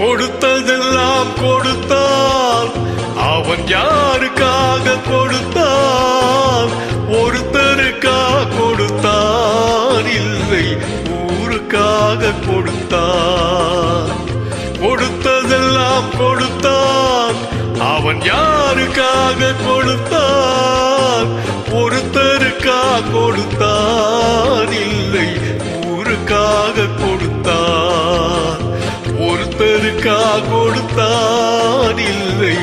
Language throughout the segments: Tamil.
கொடுத்ததெல்லாம் கொடுத்தான். அவன் யாருக்காக கொடுத்தான்? ஒருத்தருக்காக கொடுத்தான், இல்லை ஊருக்காக கொடுத்தான். கொடுத்ததெல்லாம் கொடுத்தான். அவன் யாருக்காக கொடுத்தான்? ஒருத்தருக்காக கொடுத்தான், இல்லை ஊருக்காக கொடுத்தான். ஒருத்தருக்காக கொடுத்தான், இல்லை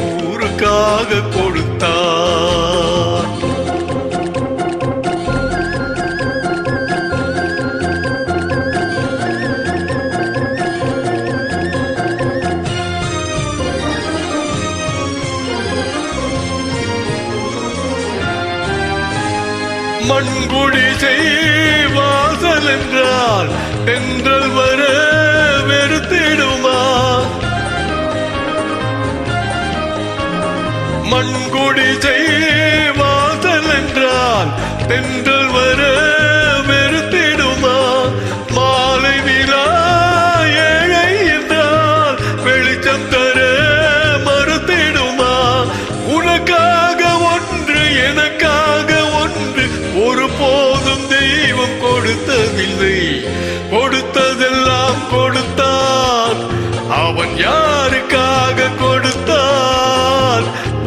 ஊருக்காக கொடுத்தான். மண்குடிசை வாசல் என்றால் தென்றல் வர வெறுத்திடுமா? மண்குடிசை வாசல் என்றால் தென்றல் வர வெறுத்திடுமா? மாலை நிலா ஏழை என்றால் வெளிச்சம் தர மறுத்திடுமா? உனக்காக ஒன்று எனக்காக ஒன்று ஒருபோதும் தெய்வம் கொடுத்ததில்லை. கொடுத்ததெல்லாம் கொடுத்தான். அவன் யாருக்காக கொடுத்தான்?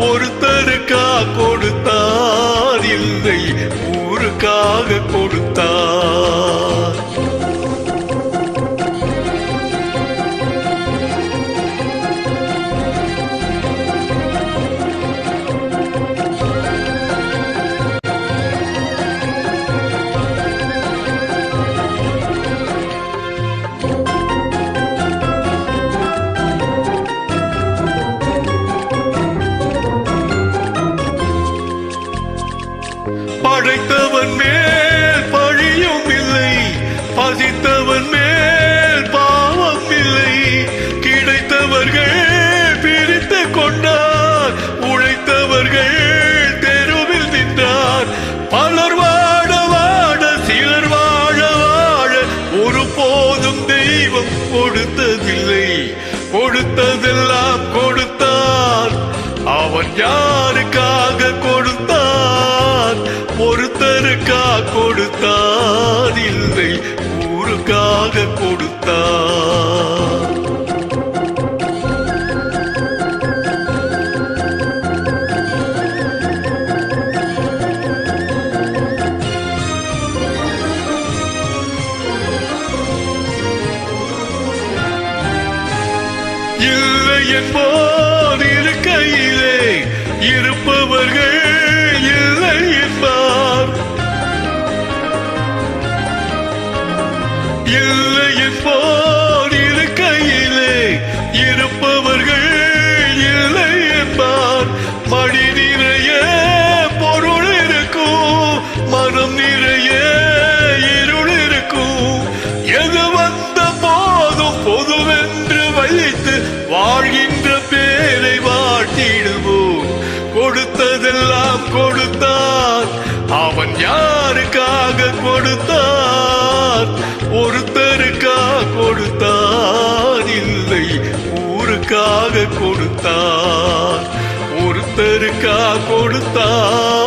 ஒருத்தருக்காக கொடுத்தான், இல்லை ஊருக்காக கொடுத்தான். படைத்தவன் மேல் பழியும் இல்லை, பசித்தவன் மேல் பாவம் இல்லை. கிடைத்தவர்கள் பிரித்து கொண்டார், உழைத்தவர்கள் தெருவில் நின்றார். பலர் வாழ வாழ சிலர் வாழ வாழ ஒருபோதும் தெய்வம் கொடுத்ததில்லை. கொடுத்ததெல்லாம் கொடுத்தான். அவன் யாருக்காக கொடுத்தான்? ஒருத்தருக்காக கொடுத்தான், இல்லை ஊருக்காக கொடுத்தான். இல்லை என்போர் இருக்கையிலே இருப்பவர்கள் இல்லை என்பார். இல்லை என்போர் இருக்கையிலே இருப்பவர்கள் இல்லை என்பார். மடி நிறைய பொருள் இருக்கும், மனம் நிறைய இருள் இருக்கும். எது வந்த போதும் பொதுவென்று வைத்து வாழ்கின்ற பேரை வாழ்த்திடுவோம். கொடுத்ததெல்லாம் கொடுத்தான். அவன் யாருக்காக கொடுத்தான்? ஒருத்தருக்காக கொடுத்தான், இல்லை ஊருக்காக கொடுத்தான். ஒருத்தருக்காக கொடுத்தான்,